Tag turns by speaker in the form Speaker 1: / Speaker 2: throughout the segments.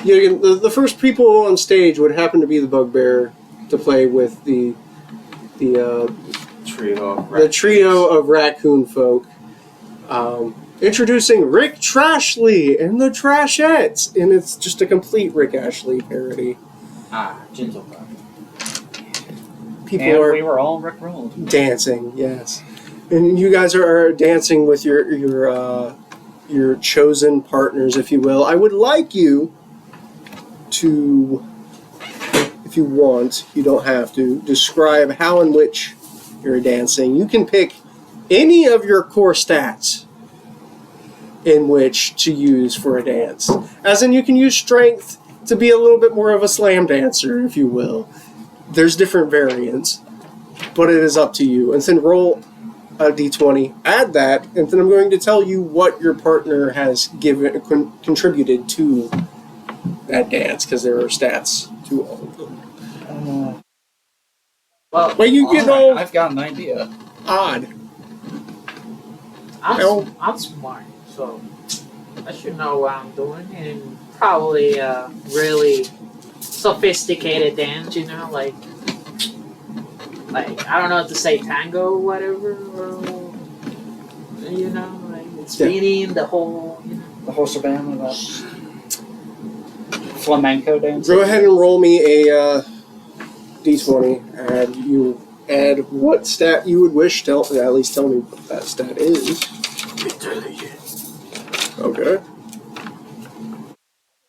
Speaker 1: The first people on stage would happen to be the bugbear to play with the trio of raccoon folk. Introducing Rick Trashley and the Trashettes, and it's just a complete Rick Ashley parody.
Speaker 2: Gentle.
Speaker 3: We were all Rickrolled.
Speaker 1: Dancing, yes. And you guys are dancing with your chosen partners, if you will. I would like you to, if you want, you don't have to, describe how and which you're dancing. You can pick any of your core stats in which to use for a dance. As in, you can use strength to be a little bit more of a slam dancer, if you will. There's different variants, but it is up to you. And then roll a d20, add that, and then I'm going to tell you what your partner has contributed to that dance, because there are stats to all of them.
Speaker 3: Well,
Speaker 1: you get all
Speaker 3: I've got an idea.
Speaker 1: Odd.
Speaker 4: I'm smart, so I should know what I'm doing, and probably really sophisticated dance, you know, like I don't know how to say tango or whatever, or, you know, like spinning the whole, you know.
Speaker 3: The whole shebang of flamenco dance.
Speaker 1: Go ahead and roll me a d20, and you add what stat you would wish. At least tell me what that stat is. Okay.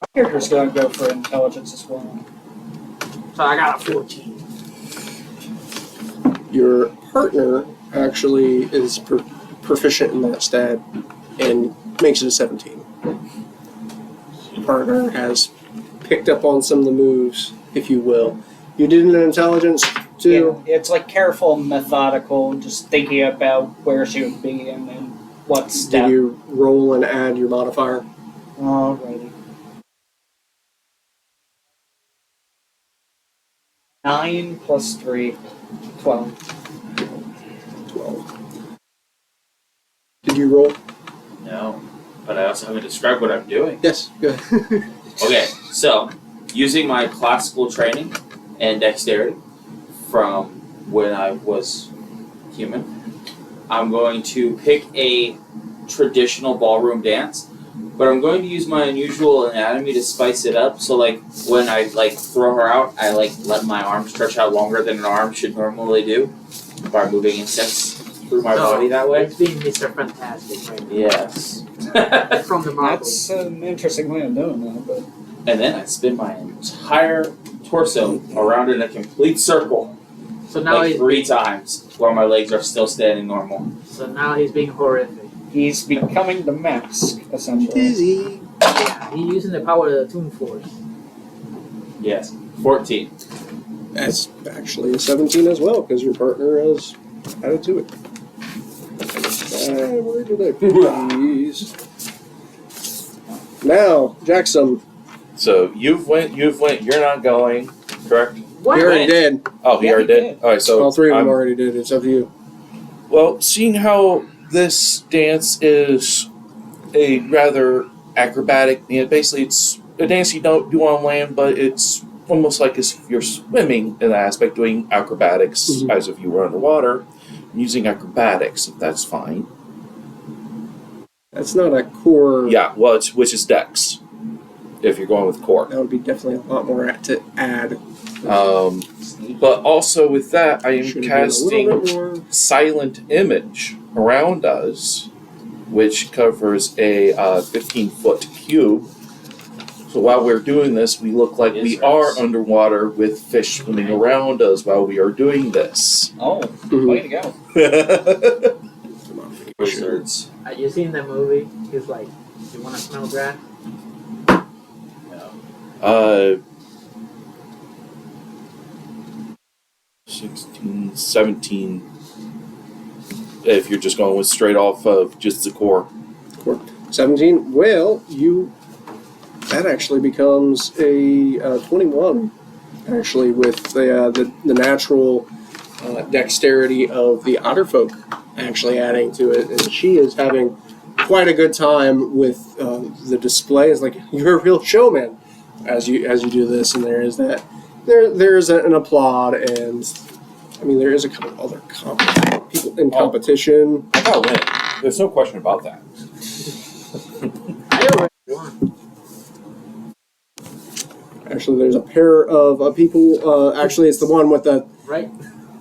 Speaker 3: My character's going to go for intelligence as well.
Speaker 4: So I got a 14.
Speaker 1: Your partner actually is proficient in that stat and makes it a 17. Your partner has picked up on some of the moves, if you will. You did an intelligence too?
Speaker 3: Yeah, it's like careful, methodical, just thinking about where she would be and then what step.
Speaker 1: Did you roll and add your modifier?
Speaker 3: Alrighty. 9 plus 3, 12.
Speaker 1: 12. Did you roll?
Speaker 2: No, but I also haven't described what I'm doing.
Speaker 1: Yes, good.
Speaker 2: Okay, so using my classical training and dexterity from when I was human, I'm going to pick a traditional ballroom dance, but I'm going to use my unusual anatomy to spice it up. So, like, when I, throw her out, I, let my arm stretch out longer than an arm should normally do by moving insects through my body that way.
Speaker 4: It's being Mr. Fantastic right now.
Speaker 2: Yes.
Speaker 4: From the Marvel.
Speaker 3: That's an interesting way of doing that, but...
Speaker 2: And then I spin my entire torso around in a complete circle.
Speaker 4: So now
Speaker 2: he's 3 times while my legs are still standing normal.
Speaker 4: So now he's being horrific.
Speaker 3: He's becoming the mask, essentially.
Speaker 1: Dizzy.
Speaker 4: Yeah, he's using the power of the Toon Force.
Speaker 2: Yes, 14.
Speaker 1: That's actually a 17 as well, because your partner has added to it. Where did I put these? Now, Jackson.
Speaker 5: So you've went, you're not going, correct?
Speaker 4: What?
Speaker 1: He already did.
Speaker 5: Oh, he already did? Alright, so
Speaker 1: all 3 of them already did. It's up to you.
Speaker 5: Well, seeing how this dance is a rather acrobatic, basically it's a dance you don't do on land, but it's almost like as if you're swimming in that aspect, doing acrobatics as if you were underwater, using acrobatics, if that's fine.
Speaker 1: That's not a core.
Speaker 5: Yeah, well, which is dex, if you're going with core.
Speaker 1: That would be definitely a lot more to add.
Speaker 5: But also with that, I am casting Silent Image around us, which covers a 15-foot cube. So while we're doing this, we look like we are underwater with fish swimming around us while we are doing this.
Speaker 3: Oh, way to go.
Speaker 2: Wizards.
Speaker 4: You seen that movie? He's like, you want to smell grass?
Speaker 2: No.
Speaker 5: 16, 17, if you're just going with straight off of just the core.
Speaker 1: 17. Well, that actually becomes a 21. Actually, with the natural dexterity of the otter folk actually adding to it, and she is having quite a good time with the display. It's like, you're a real showman. as you do this, and there is that there's an applaud, and I mean there is a couple other people in competition.
Speaker 5: I gotta win. There's no question about that.
Speaker 4: I already won.
Speaker 1: Actually, there's a pair of people. Actually, it's the one with the
Speaker 4: Right?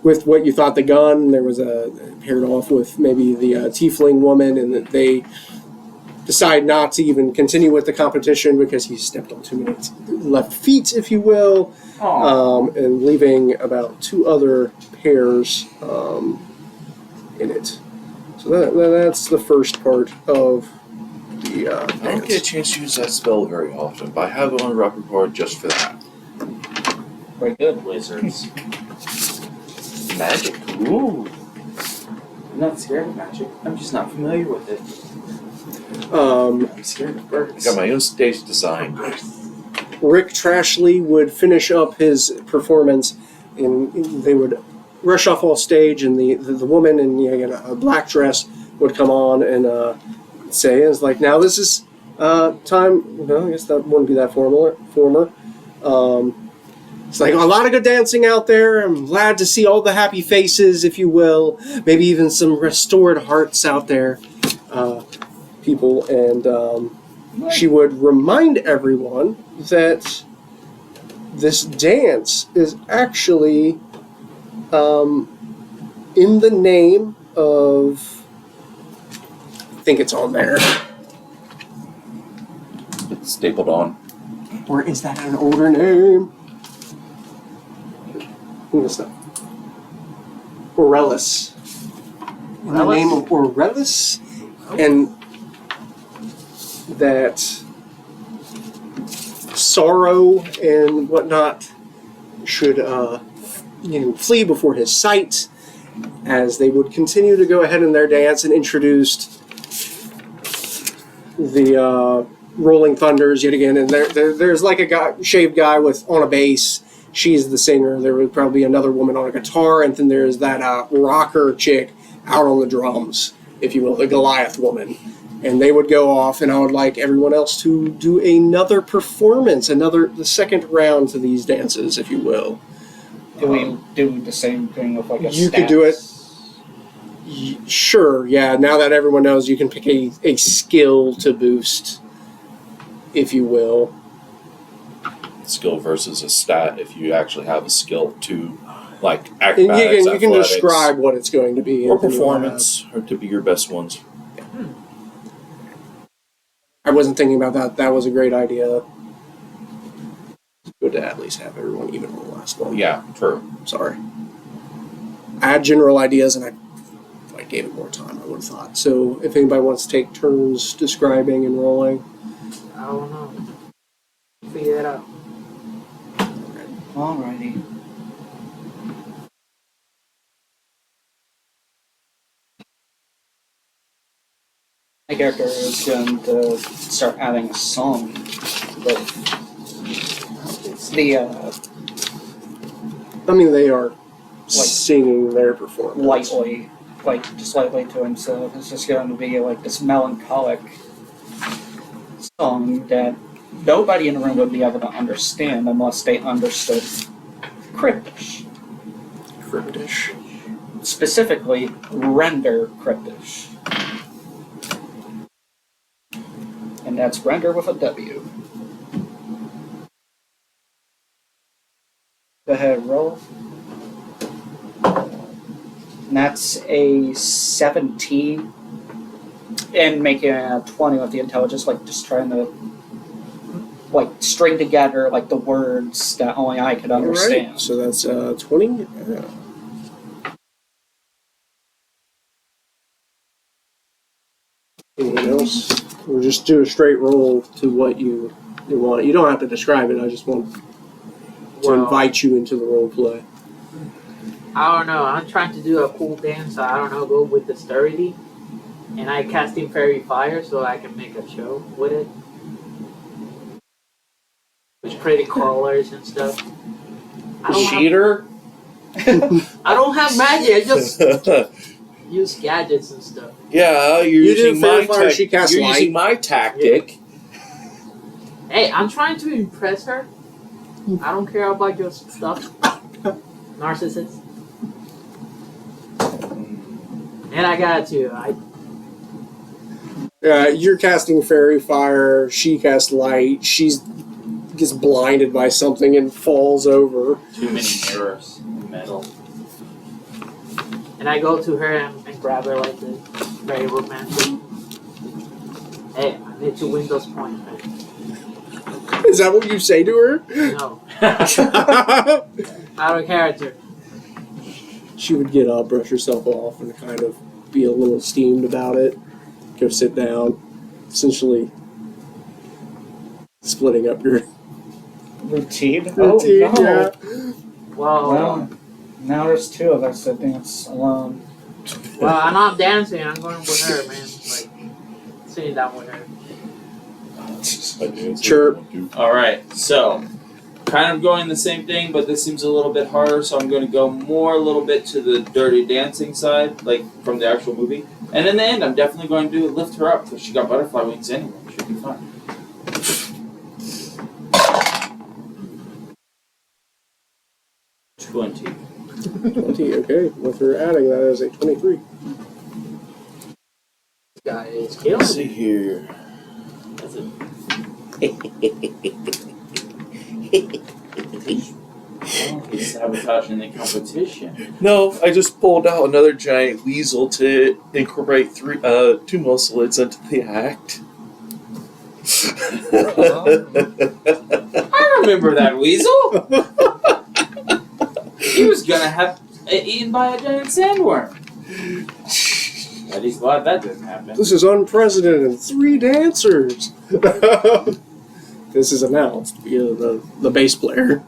Speaker 1: with what you thought the gun. There was a paired off with maybe the tiefling woman, and that they decide not to even continue with the competition because he stepped on too many left feet, if you will, and leaving about 2 other pairs in it. So that's the first part of the
Speaker 5: I don't get a chance to use that spell very often, but I have it on the repertoire just for that.
Speaker 3: Very good.
Speaker 2: Wizards.
Speaker 5: Magic. Ooh.
Speaker 2: I'm not scared of magic. I'm just not familiar with it. I'm scared of
Speaker 5: I
Speaker 2: birds.
Speaker 5: got my own stage design.
Speaker 1: Rick Trashley would finish up his performance, and they would rush off all stage, and the woman in a black dress would come on and say, "It's like now this is time." No, I guess that wouldn't be that former. It's like a lot of good dancing out there. I'm glad to see all the happy faces, if you will. Maybe even some restored hearts out there, people. And she would remind everyone that this dance is actually in the name of... I think it's on there.
Speaker 5: It's stapled on.
Speaker 1: Or is that an older name? What's that? Aurelis. In the name of Aurelis, and that sorrow and whatnot should flee before his sight, as they would continue to go ahead in their dance, and introduced the Rolling Thunders yet again. And there's like a shaved guy on a bass. She's the singer. There would probably be another woman on a guitar, and then there's that rocker chick out on the drums, if you will, the Goliath woman. And they would go off, and I would like everyone else to do another performance, the second round to these dances, if you will.
Speaker 3: Do we do the same thing with like a
Speaker 1: You could do it. Sure, yeah. Now that everyone knows, you can pick a skill to boost, if you will.
Speaker 5: Skill versus a stat if you actually have a skill to, like,
Speaker 1: And
Speaker 5: acrobatics,
Speaker 1: you can
Speaker 5: athletics,
Speaker 1: describe what it's going to be.
Speaker 5: or performance, or to be your best ones.
Speaker 1: I wasn't thinking about that. That was a great idea. Good to at least have everyone even on the last one.
Speaker 5: Yeah, true.
Speaker 1: Sorry. I had general ideas, and I gave it more time, I would have thought. So if anybody wants to take turns describing and rolling.
Speaker 4: I don't know. Figure it out.
Speaker 3: Alrighty. My character is going to start adding a song with the
Speaker 1: I mean, they are singing their performance.
Speaker 3: lightly, like just lightly to himself. It's just going to be like this melancholic song that nobody in the room would be able to understand unless they understood Cryptish.
Speaker 1: Cryptish.
Speaker 3: Specifically, render Cryptish. And that's render with a W. Go ahead, roll. And that's a 17. And making a 20 with the intelligence, like just trying to like string together like the words that only I could understand.
Speaker 1: Right. So that's 20. Anything else? Or just do a straight roll to what you want. You don't have to describe it. I just want to invite you into the role play.
Speaker 4: I don't know. I'm trying to do a cool dance. So I don't know. Go with the sturdy, and I casting fairy fire so I can make a show with it, with pretty colors and stuff.
Speaker 5: Cheater?
Speaker 4: I don't have magic. I just use gadgets and stuff.
Speaker 5: Yeah, you're
Speaker 1: You
Speaker 5: using
Speaker 1: did
Speaker 5: my
Speaker 1: Fire, she cast
Speaker 5: You're
Speaker 1: light.
Speaker 5: using my tactic.
Speaker 4: Hey, I'm trying to impress her. I don't care about your stuff. Narcissist. And I got to.
Speaker 1: You're casting fairy fire. She casts light. She gets blinded by something and falls over.
Speaker 2: Too many mirrors. Metal.
Speaker 4: And I go to her and grab her like this. Very romantic. Hey, I need to win those points, man.
Speaker 1: Is that what you say to her?
Speaker 4: No. Out of character.
Speaker 1: She would get up, brush herself off, and kind of be a little steamed about it. Go sit down. Essentially splitting up your
Speaker 3: Routine?
Speaker 1: routine.
Speaker 3: Oh, no.
Speaker 4: Well,
Speaker 3: Well, now there's two of us that dance alone.
Speaker 4: well, I'm not dancing. I'm going with her, man. Like, sitting down with her.
Speaker 1: Chirp.
Speaker 2: Alright, so kind of going the same thing, but this seems a little bit harder, so I'm going to go more a little bit to the Dirty Dancing side, like from the actual movie. And in the end, I'm definitely going to lift her up because she got butterfly wings anyway. Should be fine. $20.
Speaker 1: 20, okay. With her adding, that is a 23.
Speaker 4: Guy is killing
Speaker 5: Let's
Speaker 4: me.
Speaker 5: see here.
Speaker 2: That's it. He's sabotaging the competition.
Speaker 5: No, I just pulled out another giant weasel to incorporate two muscelids into the act.
Speaker 2: I remember that weasel. He was gonna have it eaten by a giant sandworm. But he's glad that didn't happen.
Speaker 1: This is unprecedented. 3 dancers. This is announced via the bass player.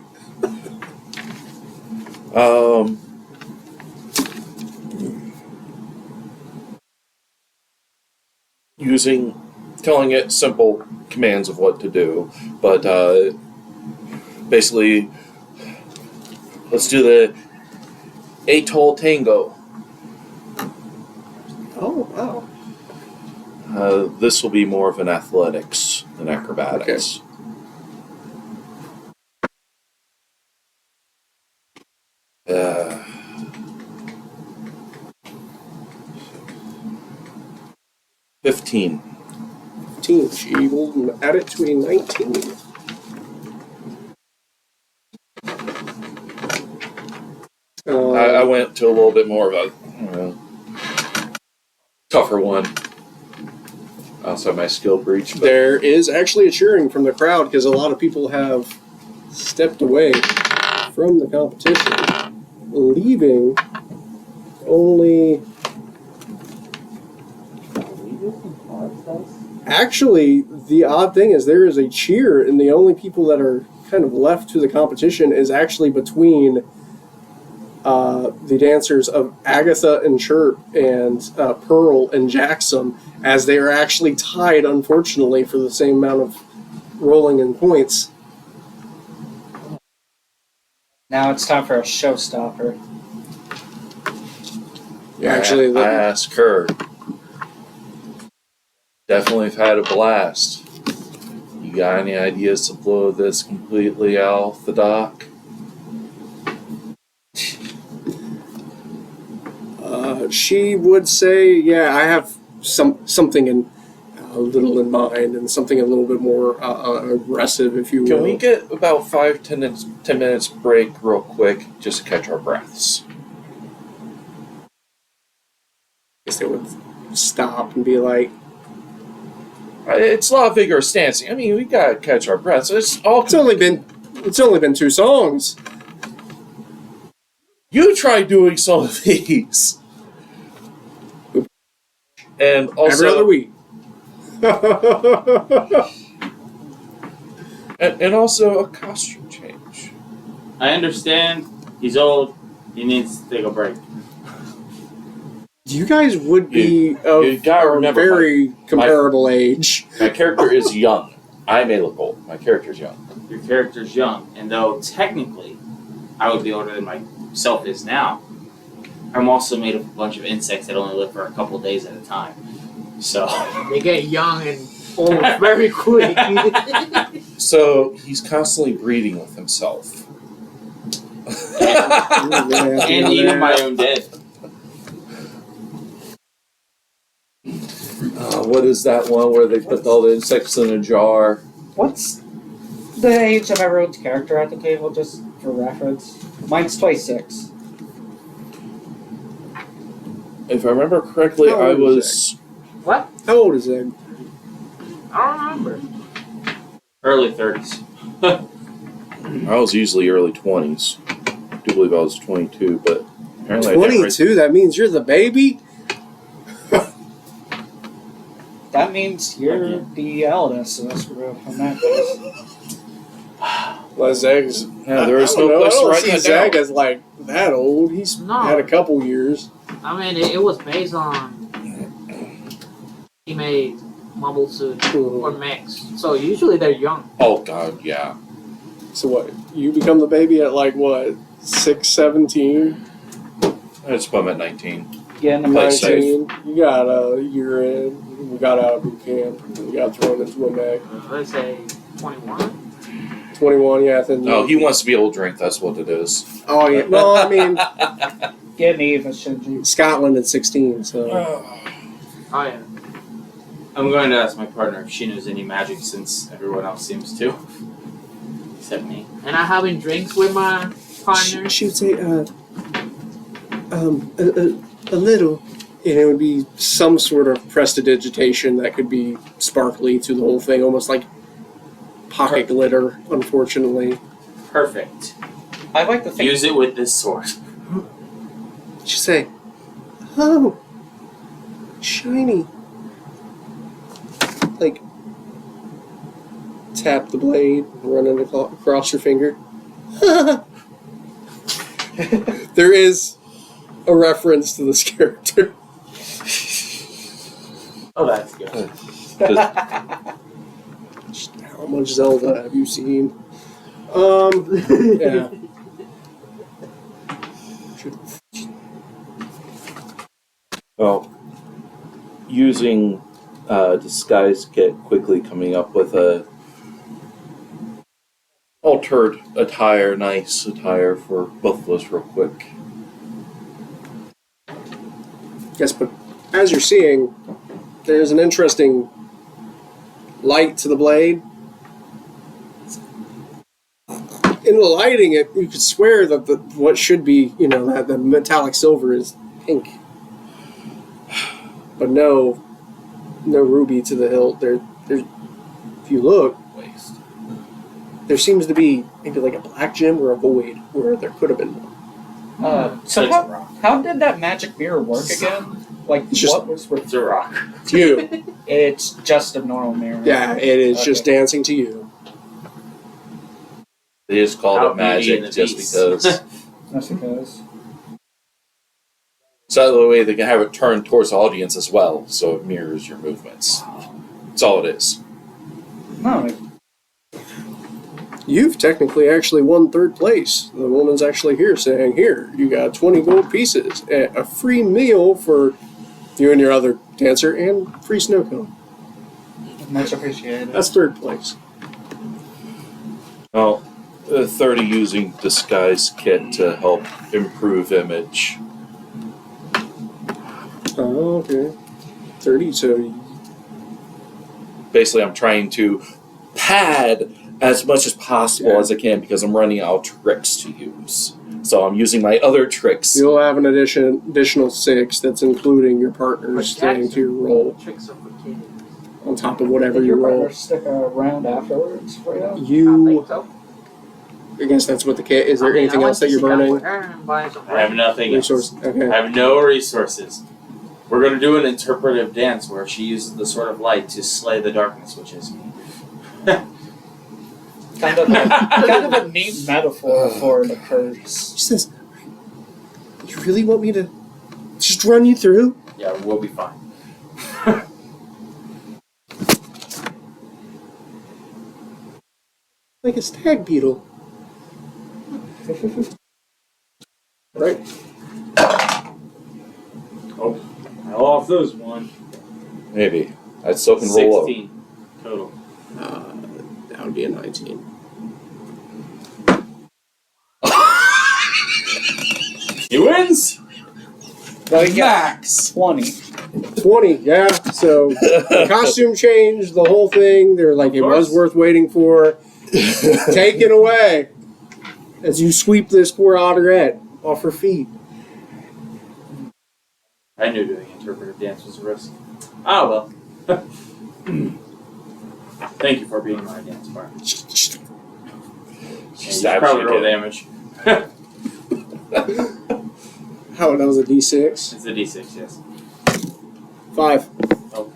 Speaker 5: Telling it simple commands of what to do, but basically, let's do the Atoll Tango.
Speaker 1: Oh, wow.
Speaker 5: This will be more of an athletics than acrobatics. 15.
Speaker 1: 15. She will add it to a 19.
Speaker 5: I went to a little bit more of a tougher one. Also, my skill breach. But
Speaker 1: There is actually a cheering from the crowd because a lot of people have stepped away from the competition, leaving only. Actually, the odd thing is there is a cheer, and the only people that are kind of left to the competition is actually between the dancers of Agatha and Chirp and Pearl and Jackson, as they are actually tied, unfortunately, for the same amount of rolling in points.
Speaker 3: Now it's time for a showstopper.
Speaker 1: Actually,
Speaker 5: I asked her. Definitely have had a blast. You got any ideas to blow this completely off the dock?
Speaker 1: she would say, "Yeah, I have something in a little in mind, and something a little bit more aggressive, if you will."
Speaker 5: Can we get about 5-10 minutes break real quick just to catch our breaths?
Speaker 1: I guess they would stop and be like,
Speaker 5: It's a lot of vigorous dancing. I mean, we gotta catch our breaths. It's
Speaker 1: only been 2 songs.
Speaker 5: You try doing some of these. And also,
Speaker 1: Every other week.
Speaker 5: and also a costume change.
Speaker 2: I understand. He's old. He needs to take a break.
Speaker 1: You guys would be
Speaker 5: You
Speaker 1: of
Speaker 5: gotta
Speaker 1: a
Speaker 5: remember,
Speaker 1: very comparable age.
Speaker 5: My character is young. I may look old. My character's young.
Speaker 2: Your character's young, and though technically I would be older than myself is now, I'm also made of a bunch of insects that only live for a couple days at a time. So
Speaker 4: They get young and Oh, very quick.
Speaker 5: So he's constantly breeding with himself.
Speaker 2: And even my own dead.
Speaker 5: What is that one where they put all the insects in a jar?
Speaker 3: What's the age of everyone's character at the table, just for reference? Mine's 26.
Speaker 5: If I remember correctly,
Speaker 1: How
Speaker 5: I
Speaker 1: old is
Speaker 5: was.
Speaker 4: What?
Speaker 1: How old is Egg?
Speaker 4: I don't remember.
Speaker 2: Early 30s.
Speaker 5: I was usually early 20s. I do believe I was 22, but apparently I didn't
Speaker 1: 22? That means you're the baby?
Speaker 3: That means you're the eldest in this group, in that case.
Speaker 1: Well, Zeg's.
Speaker 5: Yeah, there is
Speaker 1: I don't
Speaker 5: no
Speaker 1: know.
Speaker 5: place
Speaker 1: I
Speaker 5: to
Speaker 1: don't
Speaker 5: write
Speaker 1: see
Speaker 5: that
Speaker 1: Zeg
Speaker 5: down.
Speaker 1: as like that old. He's
Speaker 4: No.
Speaker 1: had a couple years.
Speaker 4: I mean, it was based on he made mobile suit or mechs. So usually they're young.
Speaker 5: Oh, God, yeah.
Speaker 1: So what? You become the baby at like what? 6, 17?
Speaker 5: I just put him at 19.
Speaker 3: Yeah, in the
Speaker 5: Play
Speaker 3: first
Speaker 5: safe.
Speaker 1: 19. You got a year in. You got out of boot camp. You got thrown into a mech.
Speaker 4: Let's say 21.
Speaker 1: 21, yeah. Then
Speaker 5: No, he wants to be able to drink. That's what it is.
Speaker 1: Oh, yeah. Well, I mean,
Speaker 3: Get me even, Shinji.
Speaker 1: Scotland at 16, so.
Speaker 4: Oh yeah.
Speaker 2: I'm going to ask my partner if she knows any magic since everyone else seems to. Except me.
Speaker 4: And I having drinks with my partner.
Speaker 1: She would say, a little. And it would be some sort of prestidigitation that could be sparkly to the whole thing, almost like pocket glitter, unfortunately.
Speaker 2: Perfect.
Speaker 3: I like to think.
Speaker 2: Use it with this sword.
Speaker 1: She'd say, oh, shiny. Like, tap the blade, run it across your finger. There is a reference to this character.
Speaker 2: Oh, that's good.
Speaker 1: How much Zelda have you seen? Yeah.
Speaker 5: Well, using disguise kit, quickly coming up with a altered attire, nice attire for both of us real quick.
Speaker 1: Yes, but as you're seeing, there's an interesting light to the blade. In the lighting, you could swear that what should be, that the metallic silver is pink. But no ruby to the hilt. There's, if you look,
Speaker 2: Waste.
Speaker 1: there seems to be maybe like a black gem or a void where there could have been one.
Speaker 3: So
Speaker 2: It's a rock.
Speaker 3: how did that magic mirror work again? Like,
Speaker 1: It's just-
Speaker 3: what was...
Speaker 2: It's a rock.
Speaker 1: It's you.
Speaker 3: It's just a normal mirror.
Speaker 1: Yeah, it is just
Speaker 3: Okay.
Speaker 1: dancing to you.
Speaker 5: They just called
Speaker 2: Out
Speaker 5: it
Speaker 2: Beauty and
Speaker 5: magic
Speaker 2: the
Speaker 5: just
Speaker 2: Beast.
Speaker 5: because.
Speaker 3: That's because...
Speaker 5: So that way they can have it turned towards the audience as well, so it mirrors your movements. That's all it is.
Speaker 3: No,
Speaker 1: You've technically actually won third place. The woman's actually here saying, here, you got 20 gold pieces, a free meal for you and your other dancer, and free snow cone.
Speaker 3: much appreciated.
Speaker 1: That's third place.
Speaker 5: Well, 30 using disguise kit to help improve image.
Speaker 1: Oh, okay. 30, so
Speaker 5: Basically, I'm trying to pad as much as possible as I can because I'm running out of tricks to use. So I'm using my other tricks.
Speaker 1: you'll have an additional 6 that's including your partner's staying to your roll
Speaker 4: Tricks are for kids.
Speaker 1: on top of whatever
Speaker 3: Did
Speaker 1: you
Speaker 3: your
Speaker 1: roll.
Speaker 3: partner stick around afterwards for you?
Speaker 4: I
Speaker 1: You,
Speaker 4: think so.
Speaker 1: I guess that's what the cat. Is there
Speaker 4: I mean,
Speaker 1: anything
Speaker 4: I
Speaker 1: else
Speaker 4: went
Speaker 1: that
Speaker 4: to
Speaker 1: you're
Speaker 4: sit down
Speaker 1: burning?
Speaker 4: with her and buy some
Speaker 2: I have nothing else.
Speaker 1: Resource. Okay.
Speaker 2: I have no resources. We're going to do an interpretive dance where she uses the sword of light to slay the darkness, which is me.
Speaker 3: Kind of a neat metaphor for the curse.
Speaker 1: She says, you really want me to just run you through?
Speaker 2: Yeah, we'll be fine.
Speaker 1: Like a stag beetle. Right?
Speaker 2: Oh, I lost this one.
Speaker 5: Maybe. I still can roll up.
Speaker 2: 16. total?
Speaker 1: That would be a 19.
Speaker 2: He wins.
Speaker 3: Well, you get
Speaker 2: Max.
Speaker 3: 20.
Speaker 1: 20, yeah. So the costume changed, the whole thing. They're like, it was worth waiting for. Take it away as you sweep this poor otterette off her feet.
Speaker 2: I knew doing interpretive dance was a risk. Ah, well. Thank you for being my dance partner.
Speaker 5: She
Speaker 2: You
Speaker 5: stabs
Speaker 2: probably
Speaker 5: you
Speaker 2: roll
Speaker 5: again.
Speaker 2: damage.
Speaker 1: How, that was a D6?
Speaker 2: It's a D6, yes.
Speaker 1: 5.
Speaker 2: Okay.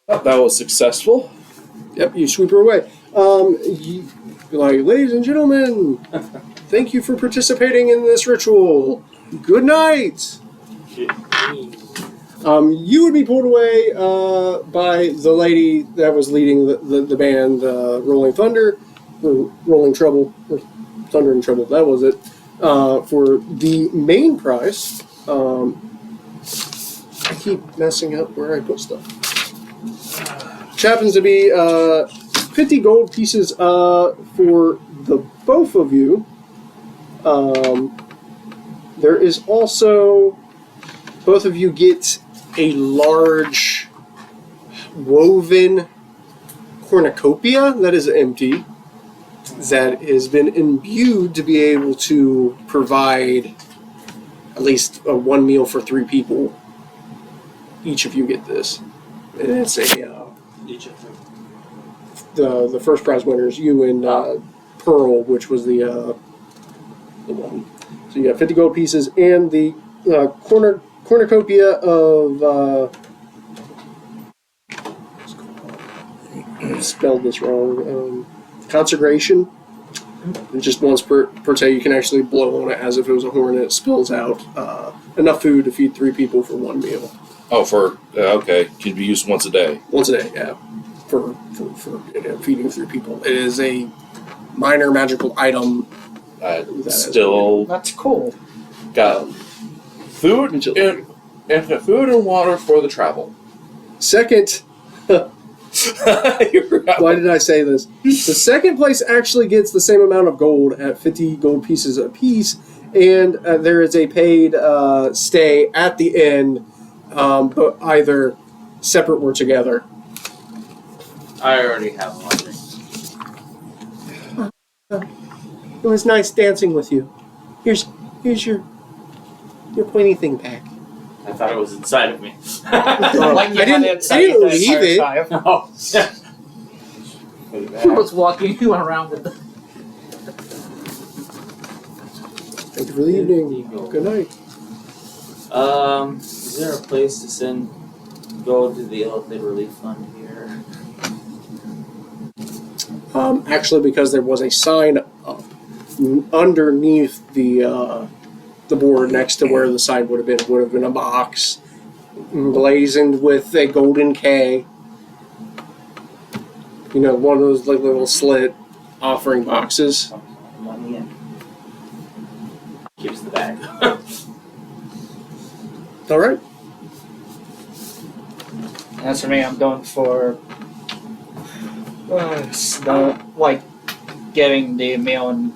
Speaker 5: That was successful.
Speaker 1: Yep, you sweep her away. You're like, ladies and gentlemen, thank you for participating in this ritual. Good night. You would be pulled away by the lady that was leading the band, Rolling Thunder, or Rolling Trouble, or Thunder and Trouble, that was it, for the main prize. I keep messing up where I put stuff. Which happens to be 50 gold pieces for the both of you. There is also, both of you get a large woven cornucopia that is empty, that has been imbued to be able to provide at least one meal for 3 people. Each of you get this. And it's a
Speaker 2: Each of them.
Speaker 1: the first prize winners, you and Pearl, which was the one. So you got 50 gold pieces and the cornucopia of I spelled this wrong. Consecration. And just once per se, you can actually blow on it as if it was a horn, and it spills out enough food to feed 3 people for 1 meal.
Speaker 5: Oh, okay. Can be used once a day.
Speaker 1: Once a day, yeah. For feeding 3 people. It is a minor magical item.
Speaker 5: Still
Speaker 3: That's cool.
Speaker 5: got food and food and water for the travel.
Speaker 1: Second, why did I say this? The second place actually gets the same amount of gold at 50 gold pieces apiece, and there is a paid stay at the end, but either separate or together.
Speaker 2: I already have lodging.
Speaker 1: It was nice dancing with you. Here's your pointy thing back.
Speaker 2: I thought it was inside of me.
Speaker 3: Like you
Speaker 1: I didn't-
Speaker 3: had
Speaker 1: I
Speaker 3: inside
Speaker 1: didn't
Speaker 3: the
Speaker 1: leave
Speaker 3: entire
Speaker 1: it.
Speaker 3: time.
Speaker 2: Oh. Put it
Speaker 4: He
Speaker 2: back.
Speaker 4: was walking around with the.
Speaker 1: Thank you for the evening.
Speaker 2: 50 gold.
Speaker 1: Good night.
Speaker 2: Is there a place to send gold to the Elephant Relief Fund here?
Speaker 1: Actually, because there was a sign up underneath the board next to where the sign would have been a box blazoned with a golden K. You know, one of those like little slit offering boxes.
Speaker 2: Money in. Keeps the bag.
Speaker 1: All right.
Speaker 3: As for me, I'm going for snow, like getting the meal and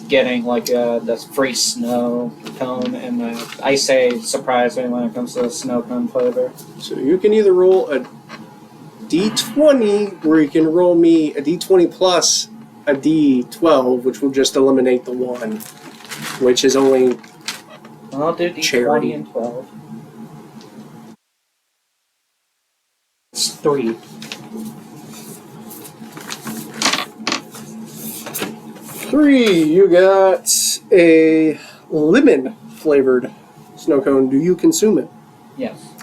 Speaker 3: getting like the free snow cone, and I say surprising when it comes to the snow cone flavor.
Speaker 1: So you can either roll a D20, or you can roll me a D20 plus a D12, which will just eliminate the 1, which is only
Speaker 3: I'll do D20
Speaker 1: Charity.
Speaker 3: and 12. It's 3.
Speaker 1: 3, you got a lemon flavored snow cone. Do you consume it?
Speaker 3: Yes.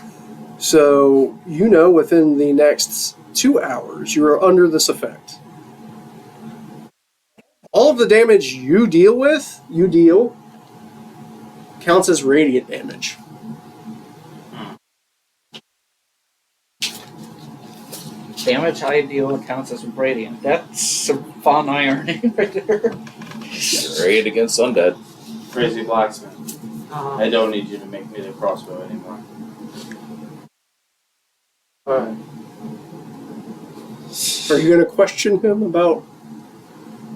Speaker 1: So, you know, within the next 2 hours, you are under this effect. All of the damage you deal, counts as radiant damage.
Speaker 3: Damage I deal counts as radiant. That's some fun irony right there.
Speaker 5: Great against undead.
Speaker 2: Crazy blacksmith. I don't need you to make me the crossbow anymore.
Speaker 4: Alright.
Speaker 1: Are you going to question him about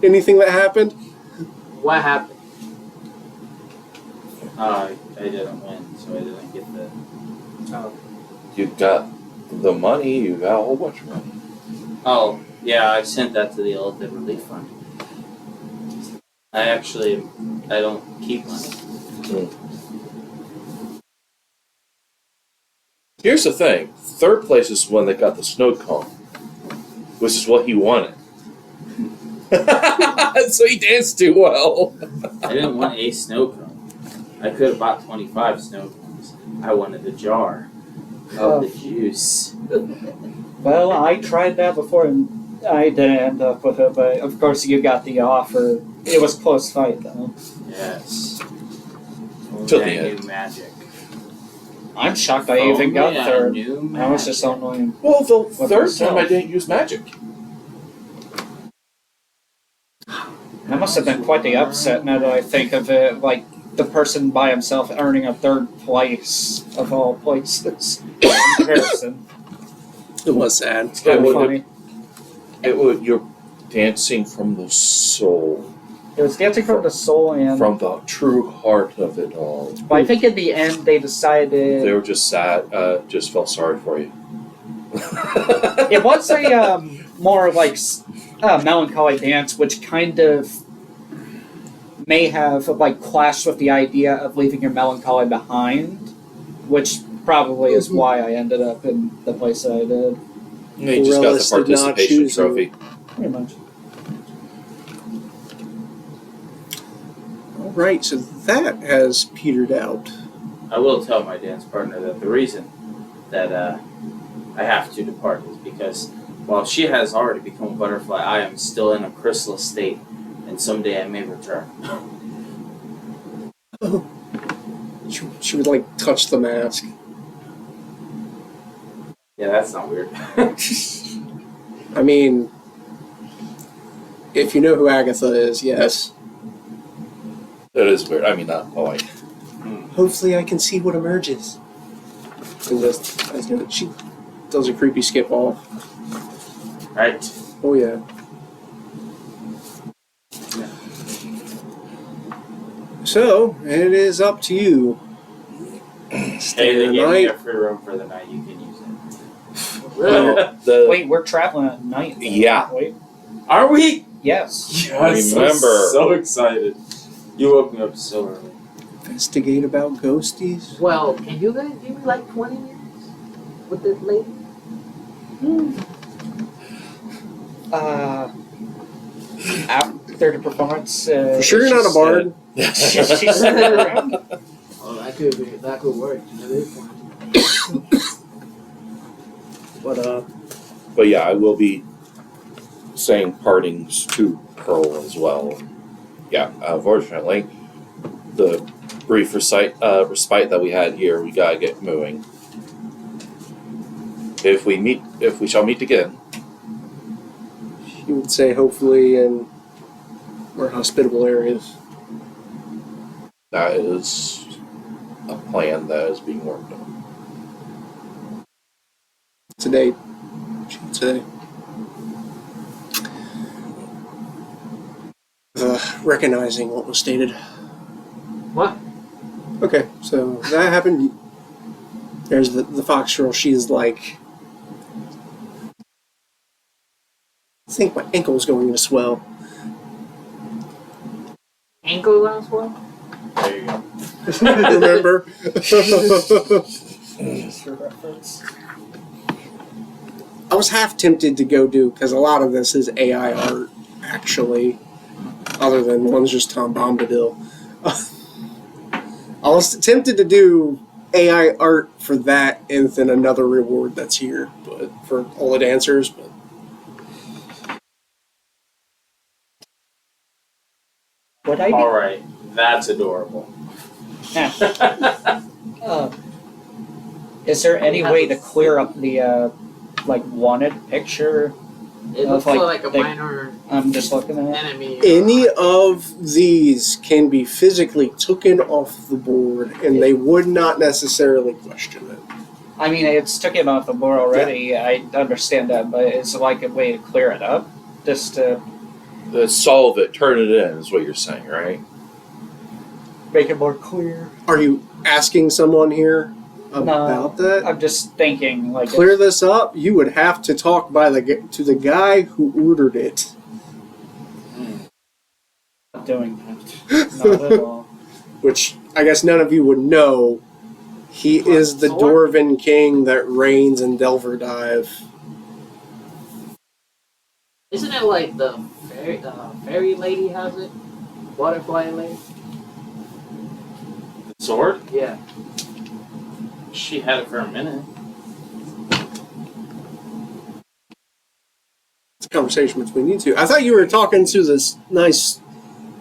Speaker 1: anything that happened?
Speaker 4: What happened?
Speaker 2: I didn't win, so I didn't get the.
Speaker 4: Oh.
Speaker 5: You got the money, you got a whole bunch of money.
Speaker 2: Oh, yeah, I sent that to the Elected Relief Fund. I don't keep money.
Speaker 5: Here's the thing. Third place is the one that got the snow cone, which is what he wanted. So he danced too well.
Speaker 2: I didn't want a snow cone. I could have bought 25 snow cones. I wanted a jar of the juice.
Speaker 3: Well, I tried that before and I didn't end up with it, but of course you got the offer. It was a close fight though.
Speaker 2: Yes.
Speaker 5: Till the
Speaker 2: I
Speaker 5: end.
Speaker 2: knew magic.
Speaker 3: I'm shocked I even got
Speaker 2: Only I
Speaker 3: third.
Speaker 2: knew
Speaker 3: I was just so
Speaker 2: magic.
Speaker 3: annoying.
Speaker 5: Well, the
Speaker 3: With
Speaker 5: third
Speaker 3: myself.
Speaker 5: time I didn't use magic.
Speaker 3: That must have been quite the upset now that I think of it, like the person by himself earning a third place of all places in comparison.
Speaker 1: It was sad.
Speaker 3: It's kind of funny.
Speaker 5: You're dancing from the soul,
Speaker 3: It was dancing from the soul and
Speaker 5: from the true heart of it all.
Speaker 3: but I think in the end they decided
Speaker 5: They were just sad, just felt sorry for you.
Speaker 3: it was a more like melancholy dance, which kind of may have like clashed with the idea of leaving your melancholy behind, which probably is why I ended up in the place that I did.
Speaker 5: Yeah, you just got
Speaker 1: Relic
Speaker 5: the
Speaker 1: did not
Speaker 5: participation
Speaker 1: choose you.
Speaker 5: trophy.
Speaker 3: Pretty much.
Speaker 1: All right, so that has petered out.
Speaker 2: I will tell my dance partner that the reason that I have to depart is because while she has already become a butterfly, I am still in a chrysalis state, and someday I may return.
Speaker 1: She would like touch the mask.
Speaker 2: Yeah, that's not weird.
Speaker 1: I mean, if you know who Agatha is, yes.
Speaker 5: That is weird. I mean, not polite.
Speaker 1: Hopefully I can see what emerges. And she does a creepy skip off.
Speaker 2: Right.
Speaker 1: Oh yeah. So, it is up to you.
Speaker 2: Hey,
Speaker 1: Stay
Speaker 2: they
Speaker 1: the
Speaker 2: gave me a
Speaker 1: night.
Speaker 2: free room for the night. You can use it.
Speaker 5: Well, the
Speaker 3: Wait, we're traveling at night. though,
Speaker 5: Yeah.
Speaker 3: aren't we?
Speaker 2: Are we?
Speaker 3: Yes.
Speaker 2: Yes,
Speaker 5: Remember.
Speaker 2: I'm so excited. You woke me up so early.
Speaker 1: Investigate about ghosties.
Speaker 4: Well, can you guys give me like 20 minutes with this lady?
Speaker 3: After the performance,
Speaker 1: For sure you're not a bard.
Speaker 3: she's around.
Speaker 4: Oh, that could work. At this point.
Speaker 1: But,
Speaker 5: yeah, I will be saying partings to Pearl as well. Yeah, unfortunately, the brief respite that we had here, we gotta get moving. If we shall meet again.
Speaker 1: she would say hopefully in more hospitable areas.
Speaker 5: That is a plan that is being worked on.
Speaker 1: Today, she would say. Recognizing what was stated.
Speaker 4: What?
Speaker 1: Okay, so that happened. There's the fox girl. She's like, I think my ankle's going to swell.
Speaker 4: Ankle last one?
Speaker 2: There you go.
Speaker 1: Remember?
Speaker 3: Just for reference.
Speaker 1: I was half tempted to go do, because a lot of this is AI art, actually, other than one's just Tom Bombadil. I was tempted to do AI art for that and then another reward that's here, but for all the dancers. But
Speaker 3: Would I be?
Speaker 2: All right, that's adorable.
Speaker 3: Is there any way to clear up the like wanted picture
Speaker 4: It
Speaker 3: Well,
Speaker 4: looks
Speaker 3: if,
Speaker 4: like a
Speaker 3: they-
Speaker 4: minor
Speaker 3: I'm just looking at it.
Speaker 4: enemy.
Speaker 1: Any of these can be physically taken off the board, and they would not necessarily question it.
Speaker 3: I mean, it's taken off the board already. I understand that, but it's like a way to clear it up, just to
Speaker 5: Solve it, turn it in, is what you're saying, right?
Speaker 3: make it more clear.
Speaker 1: Are you asking someone here about that?
Speaker 3: I'm just thinking, like,
Speaker 1: Clear this up, you would have to talk to the guy who ordered it.
Speaker 3: not doing that. Not at all.
Speaker 1: Which I guess none of you would know. He is the
Speaker 4: Sword?
Speaker 1: Dwarven king that reigns in Delverdive.
Speaker 4: Isn't it like the fairy lady has it? Butterfly lady?
Speaker 2: The sword?
Speaker 4: Yeah.
Speaker 2: She had it for a minute.
Speaker 1: It's a conversation between you two. I thought you were talking to this nice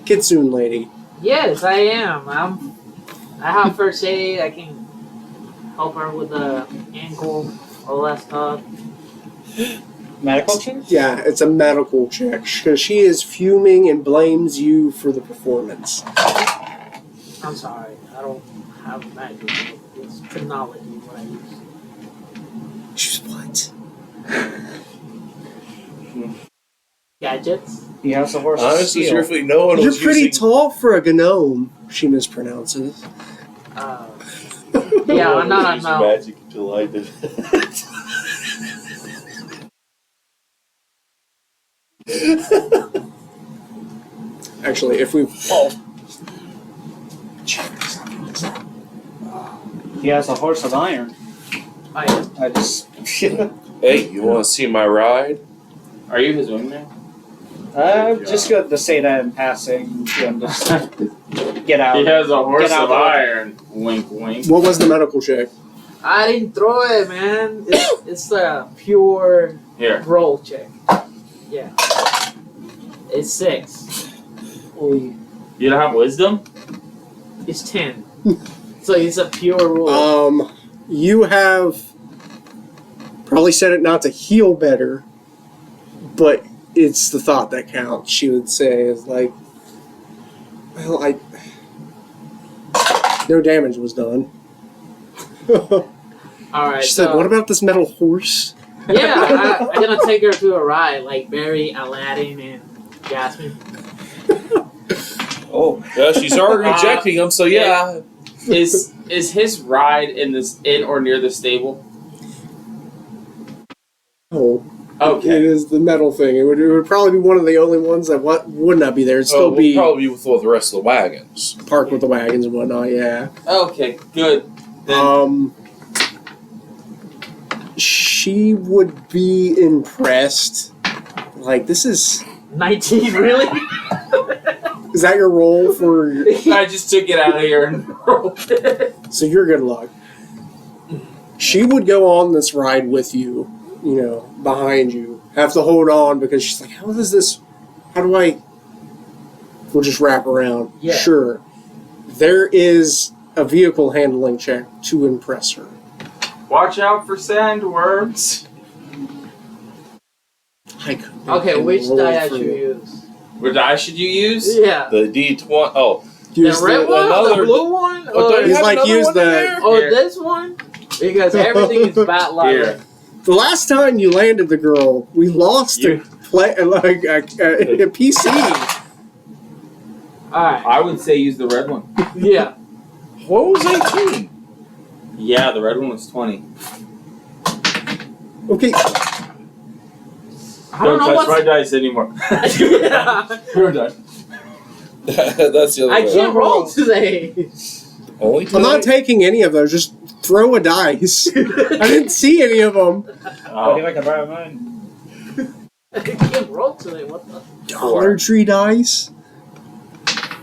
Speaker 1: Kitsune lady.
Speaker 4: Yes, I am. I have first aid. I can help her with the ankle, all that stuff.
Speaker 3: Medical check?
Speaker 1: Yeah, it's a medical check because she is fuming and blames you for the performance.
Speaker 4: I'm sorry, I don't have magic. It's technology what I use.
Speaker 1: She's what?
Speaker 4: Gadgets?
Speaker 3: He has a horse.
Speaker 5: Honestly,
Speaker 3: steel.
Speaker 5: truthfully, no one
Speaker 1: You're
Speaker 5: was
Speaker 1: pretty
Speaker 5: using...
Speaker 1: tall for a gnome, she mispronounces.
Speaker 4: Yeah, I'm not a
Speaker 5: using
Speaker 4: gnome.
Speaker 5: magic until I did.
Speaker 1: Actually, if we...
Speaker 3: He has a horse of iron. I just.
Speaker 5: Hey, you want to see my ride?
Speaker 2: Are you his wingman?
Speaker 3: I'm just going to say that in passing. And just get out.
Speaker 2: He has a horse
Speaker 3: Get out
Speaker 2: of
Speaker 3: of the way.
Speaker 2: iron. Wink, wink.
Speaker 1: What was the medical check?
Speaker 4: I didn't throw it, man. It's a pure
Speaker 2: Here.
Speaker 4: roll check. Yeah. It's 6.
Speaker 2: You don't have wisdom?
Speaker 4: It's 10. So it's a pure roll.
Speaker 1: You have probably said it not to heal better, but it's the thought that counts, she would say. Is like, well, no damage was done.
Speaker 4: Alright,
Speaker 1: She said, what about this metal horse?
Speaker 4: Yeah, I'm gonna take her to a ride, like Barry, Aladdin, and Jasmine.
Speaker 5: Oh, yeah, she's already rejecting him, so yeah.
Speaker 2: Is his ride in or near the stable?
Speaker 1: Oh, it
Speaker 2: Okay.
Speaker 1: is the metal thing. It would probably be one of the only ones that would not be there. It'd still
Speaker 5: We'll
Speaker 1: be
Speaker 5: probably be with all the rest of the wagons.
Speaker 1: parked with the wagons and whatnot, yeah.
Speaker 2: Okay, good. Then
Speaker 1: She would be impressed. Like, this is...
Speaker 4: 19, really?
Speaker 1: Is that your role for...
Speaker 2: I just took it out of here and rolled it.
Speaker 1: So you're good luck. She would go on this ride with you, behind you. Have to hold on because she's like, how do I... We'll just wrap around.
Speaker 4: Yeah.
Speaker 1: Sure. There is a vehicle handling check to impress her.
Speaker 2: Watch out for sandworms.
Speaker 1: I could
Speaker 4: Okay, which
Speaker 1: roll
Speaker 4: die I
Speaker 1: for
Speaker 4: should
Speaker 1: you.
Speaker 4: use?
Speaker 2: What die should you use?
Speaker 4: Yeah.
Speaker 5: The D20. Oh,
Speaker 1: Use
Speaker 4: The red one?
Speaker 5: another-
Speaker 4: The blue one?
Speaker 5: Oh, don't
Speaker 4: Or,
Speaker 5: you
Speaker 1: He's
Speaker 5: have
Speaker 1: like,
Speaker 5: another
Speaker 1: use
Speaker 5: one in
Speaker 1: the-
Speaker 5: there?
Speaker 4: or
Speaker 2: Here.
Speaker 4: this one? Because everything is bad luck.
Speaker 2: Here.
Speaker 1: The last time you landed the girl, we lost a PC.
Speaker 4: Alright.
Speaker 2: I would say use the red one.
Speaker 4: Yeah.
Speaker 5: What was 18?
Speaker 2: Yeah, the red one was 20.
Speaker 1: Okay,
Speaker 4: I don't know
Speaker 2: touch
Speaker 4: what's...
Speaker 2: my dice anymore.
Speaker 4: Yeah.
Speaker 2: We're done.
Speaker 5: That's the other
Speaker 4: I
Speaker 5: way.
Speaker 4: can't roll today.
Speaker 5: Only
Speaker 1: I'm not
Speaker 5: tonight?
Speaker 1: taking any of those. Just throw a dice. I didn't see any of them.
Speaker 3: What do you like about mine?
Speaker 4: I can't roll today. What the?
Speaker 1: Dollar Tree dice.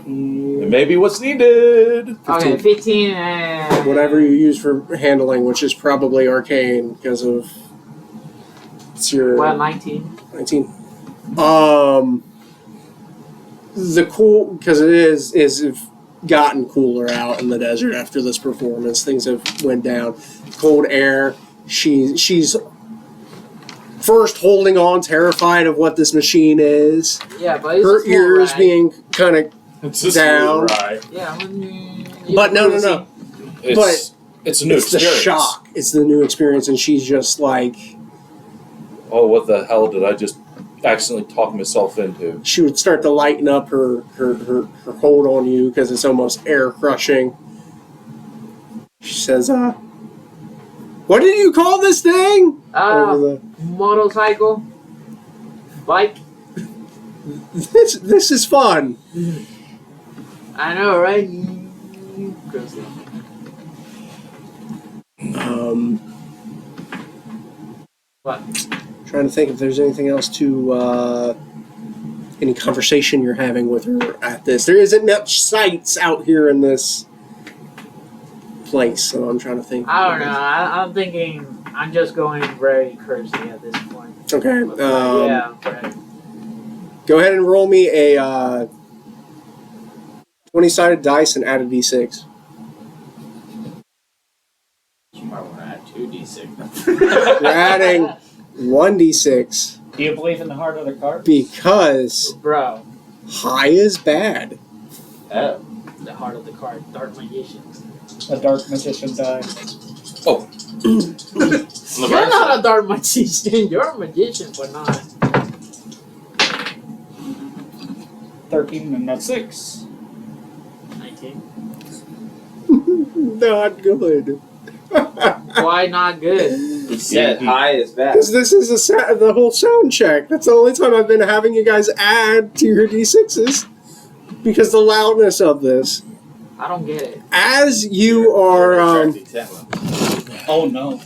Speaker 5: It may be what's needed.
Speaker 4: Okay, 15 and...
Speaker 1: Whatever you use for handling, which is probably arcane because of it's your
Speaker 4: Well, 19.
Speaker 1: 19. The cool because it is gotten cooler out in the desert after this performance. Things have went down. Cold air. She's first holding on, terrified of what this machine is.
Speaker 4: Yeah, but it's a
Speaker 1: Her
Speaker 4: small
Speaker 1: ears
Speaker 4: ride.
Speaker 1: being kind of
Speaker 5: It's a
Speaker 1: down.
Speaker 5: smooth ride.
Speaker 4: Yeah,
Speaker 1: But no.
Speaker 5: It's a new
Speaker 1: It's the
Speaker 5: experience.
Speaker 1: shock. It's the new experience, and she's just like,
Speaker 5: Oh, what the hell did I just accidentally talk myself into?
Speaker 1: she would start to lighten up her hold on you because it's almost air crushing. She says, what did you call this thing? Over
Speaker 4: Motorcycle, bike.
Speaker 1: this is fun.
Speaker 4: I know, right? What?
Speaker 1: Trying to think if there's anything else to any conversation you're having with her at this. There isn't much sights out here in this place, so I'm trying to think.
Speaker 4: I don't know. I'm thinking. I'm just going very cursy at this point.
Speaker 1: Okay.
Speaker 4: Yeah. But
Speaker 1: Go ahead and roll me a 20-sided dice and add a d6.
Speaker 2: You might want to add 2d6.
Speaker 1: You're adding 1d6
Speaker 3: Do you believe in the heart of the cards?
Speaker 1: because
Speaker 4: bro,
Speaker 1: high is bad.
Speaker 2: Oh.
Speaker 4: the heart of the card, Dark Magicians.
Speaker 3: A dark magician die.
Speaker 4: You're not a dark magician. You're a magician, but not.
Speaker 3: 13 and that's 6.
Speaker 4: 19.
Speaker 1: Not good.
Speaker 4: Why not good?
Speaker 2: He said high is bad.
Speaker 1: Because this is the whole sound check. That's the only time I've been having you guys add to your d6s. Because the loudness of this.
Speaker 4: I don't get it.
Speaker 1: As you are...
Speaker 3: Oh no.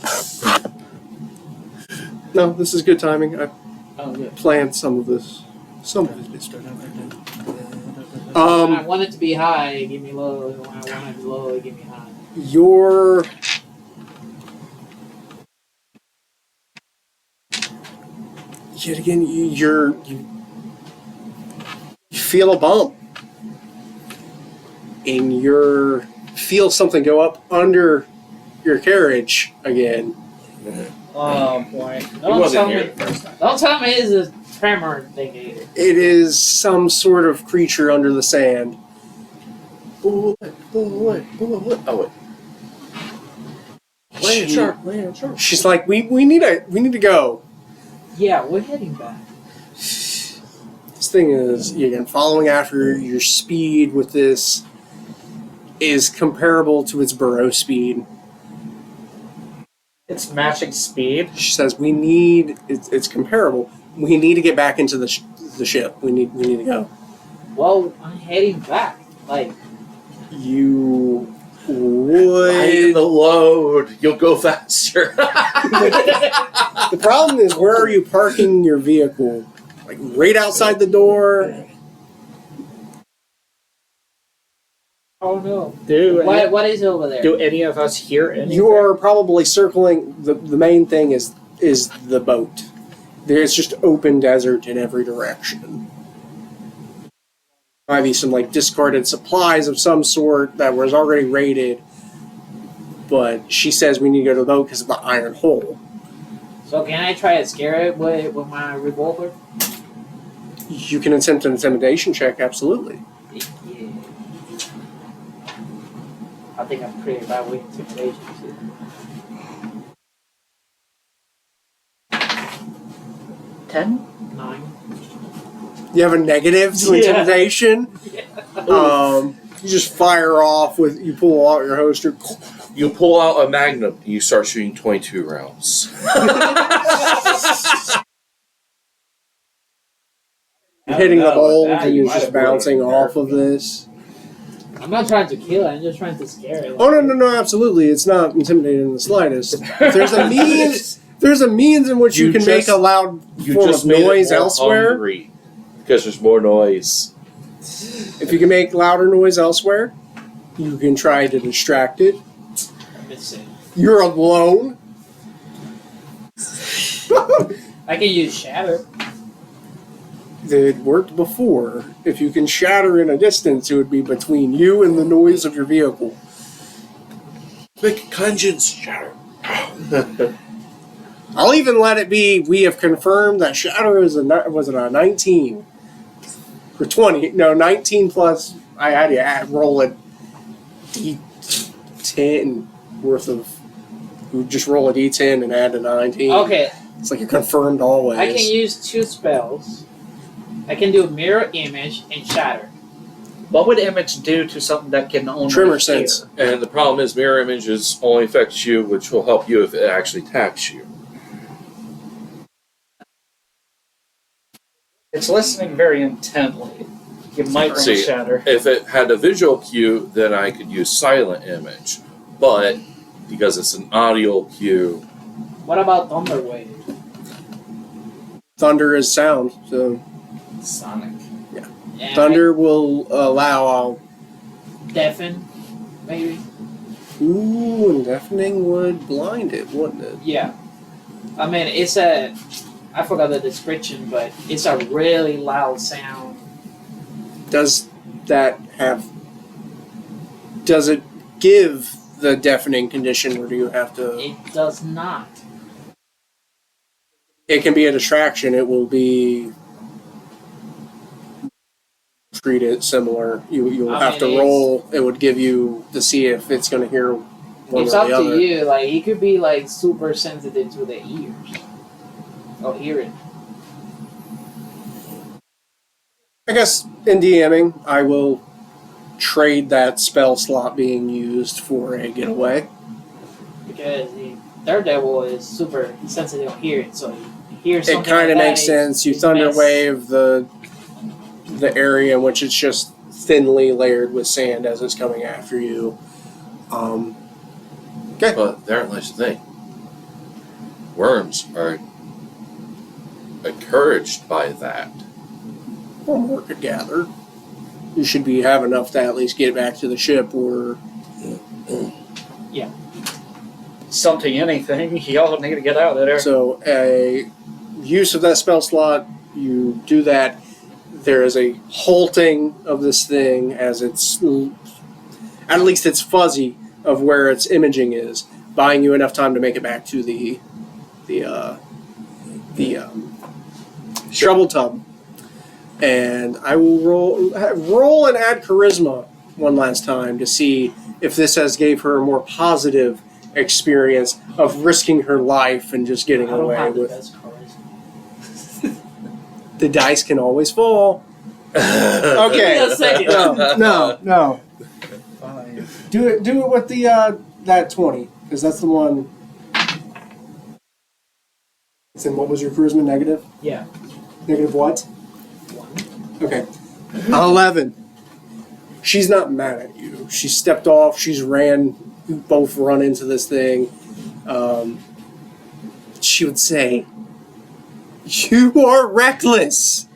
Speaker 1: no, this is good timing. I
Speaker 3: Oh yeah.
Speaker 1: planned some of this. Some of it.
Speaker 4: When I want it to be high, give me low. When I want it to be low, give me high.
Speaker 1: Your... Yet again, you feel a bump. And you feel something go up under your carriage again.
Speaker 3: Oh boy.
Speaker 2: Don't tell me.
Speaker 4: Don't tell me it's a tremor thing either.
Speaker 1: It is some sort of creature under the sand.
Speaker 5: Bullet. Oh, wait. Land sharp.
Speaker 1: She's like, we need to go.
Speaker 4: Yeah, we're heading back.
Speaker 1: This thing is, again, following after your speed with this is comparable to its burrow speed.
Speaker 3: It's matching speed.
Speaker 1: She says, it's comparable. We need to get back into the ship. We need to go.
Speaker 4: Well, I'm heading back. Like,
Speaker 1: You
Speaker 5: Lighten
Speaker 1: would...
Speaker 5: the load. You'll go faster.
Speaker 1: The problem is, where are you parking your vehicle? Like, right outside the door?
Speaker 4: oh no. What is over there?
Speaker 3: Do any of us hear anything?
Speaker 1: You are probably circling... The main thing is the boat. There's just open desert in every direction. Might be some like discarded supplies of some sort that was already raided, but she says we need to go to the boat because of the iron hole.
Speaker 4: So can I try to scare it with my revolver?
Speaker 1: You can attempt an intimidation check, absolutely.
Speaker 4: Yeah. I think I'm pretty bad with intimidation too.
Speaker 3: $10?
Speaker 4: 9.
Speaker 1: You have a negative to
Speaker 4: Yeah.
Speaker 1: intimidation. You just fire off you pull out your holster.
Speaker 5: You pull out a magnum. You start shooting 22 rounds.
Speaker 1: You're hitting the bowl
Speaker 2: that
Speaker 1: and
Speaker 2: you
Speaker 1: you're
Speaker 2: might
Speaker 1: just
Speaker 2: have really
Speaker 1: bouncing off of
Speaker 2: careful.
Speaker 1: this.
Speaker 4: I'm not trying to kill it. I'm just trying to scare it.
Speaker 1: Oh no, absolutely. It's not intimidating in the slightest. If there's a means in which you
Speaker 5: You
Speaker 1: can make
Speaker 5: just-
Speaker 1: a loud
Speaker 5: You
Speaker 1: form
Speaker 5: just
Speaker 1: of
Speaker 5: made
Speaker 1: noise
Speaker 5: it more
Speaker 1: elsewhere.
Speaker 5: hungry because there's more noise.
Speaker 1: If you can make louder noise elsewhere, you can try to distract it.
Speaker 4: Let's see.
Speaker 1: You're alone.
Speaker 4: I can use shatter.
Speaker 1: It worked before. If you can shatter in a distance, it would be between you and the noise of your vehicle.
Speaker 5: Make conscience shatter.
Speaker 1: I'll even let it be. We have confirmed that Shatter was a 19 for 20. No, 19 plus. I had to roll a d10 worth of. You just roll a d10 and add a 19.
Speaker 4: Okay,
Speaker 1: It's like a confirmed always.
Speaker 4: I can use 2 spells. I can do Mirror Image and Shatter.
Speaker 3: What would image do to something that can only
Speaker 1: Tremor
Speaker 3: hear?
Speaker 1: sense.
Speaker 5: And the problem is mirror images only affects you, which will help you if it actually attacks you.
Speaker 3: It's listening very intently. You might want to
Speaker 5: See,
Speaker 3: shatter.
Speaker 5: If it had a visual cue, then I could use silent image. But because it's an audio cue,
Speaker 4: What about Thunder Wave?
Speaker 1: Thunder is sound, so
Speaker 2: Sonic.
Speaker 4: And
Speaker 1: thunder will allow.
Speaker 4: Deafen, maybe?
Speaker 1: Ooh, and deafening would blind it, wouldn't it?
Speaker 4: Yeah. I mean, it's a... I forgot the description, but it's a really loud sound.
Speaker 1: Does that have? Does it give the deafening condition, or do you have to?
Speaker 4: It does not.
Speaker 1: It can be a distraction. It will be treated similar. You'll
Speaker 4: I
Speaker 1: have
Speaker 4: mean,
Speaker 1: to
Speaker 4: it's-
Speaker 1: roll. It would give you to see if it's going to hear one
Speaker 4: It's
Speaker 1: or
Speaker 4: up
Speaker 1: the
Speaker 4: to
Speaker 1: other.
Speaker 4: you. Like, it could be, like, super sensitive to the ears. Or hearing.
Speaker 1: I guess in DMing, I will trade that spell slot being used for a getaway.
Speaker 4: Because the Daredevil is super sensitive on hearing, so he hears
Speaker 1: It
Speaker 4: something
Speaker 1: kind of
Speaker 4: like
Speaker 1: makes
Speaker 4: that,
Speaker 1: sense. You
Speaker 4: it's
Speaker 1: thunder
Speaker 4: mess.
Speaker 1: wave the area in which it's just thinly layered with sand as it's coming after you. Okay.
Speaker 5: but therein lies the thing. Worms are encouraged by that.
Speaker 1: One more to gather. You should have enough to at least get back to the ship or
Speaker 3: Something, anything. Y'all need to get out of there.
Speaker 1: so a use of that spell slot, you do that. There is a halting of this thing as it's at least it's fuzzy of where its imaging is, buying you enough time to make it back to the shovel tub. And I will roll and add charisma one last time to see if this has gave her a more positive experience of risking her life and just getting
Speaker 4: I don't
Speaker 1: away
Speaker 4: have the
Speaker 1: with.
Speaker 4: best charisma.
Speaker 1: The dice can always fall. Okay.
Speaker 4: Give me a second.
Speaker 1: No.
Speaker 3: Fine.
Speaker 1: Do it with the that 20, because that's the one. Then what was your charisma negative?
Speaker 4: Yeah.
Speaker 1: Negative what?
Speaker 4: 1.
Speaker 1: Okay. 11. She's not mad at you. She stepped off. She's ran. You both run into this thing. She would say, "You are reckless."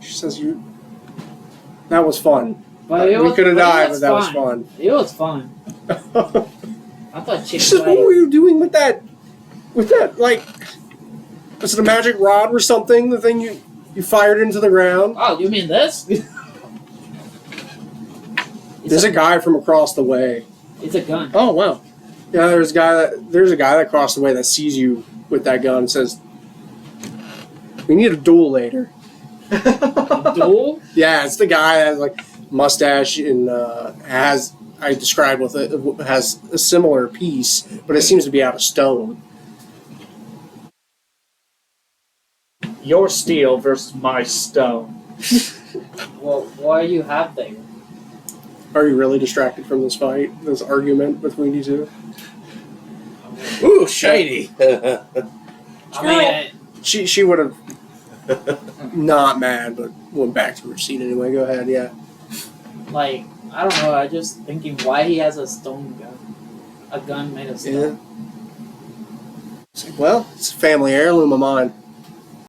Speaker 1: She says, "You." That was fun.
Speaker 4: But it
Speaker 1: We
Speaker 4: was,
Speaker 1: could have
Speaker 4: but it
Speaker 1: died,
Speaker 4: was
Speaker 1: but that was
Speaker 4: fun.
Speaker 1: fun.
Speaker 4: It was fun. I thought
Speaker 1: She
Speaker 4: Chick
Speaker 1: says, "What were you doing with that? With that, like, was it a magic rod or something? The thing you fired into the ground?"
Speaker 4: Oh, you mean this?
Speaker 1: There's a guy from across the way.
Speaker 4: It's a gun.
Speaker 1: Oh wow! Yeah, there's a guy that crossed the way that sees you with that gun and says, "We need a duel later."
Speaker 4: A duel?
Speaker 1: Yeah, it's the guy that has like mustache and has I described with it has a similar piece, but it seems to be out of stone.
Speaker 3: Your steel versus my stone.
Speaker 4: Well, why you have there?
Speaker 1: Are you really distracted from this fight, this argument between you two?
Speaker 5: Ooh, shiny!
Speaker 4: I mean,
Speaker 1: She would have not mad, but went back to her seat anyway. Go ahead, yeah.
Speaker 4: like, I don't know. I just thinking why he has a stone gun, a gun made of stone.
Speaker 1: It's like, well, it's a family heirloom of mine.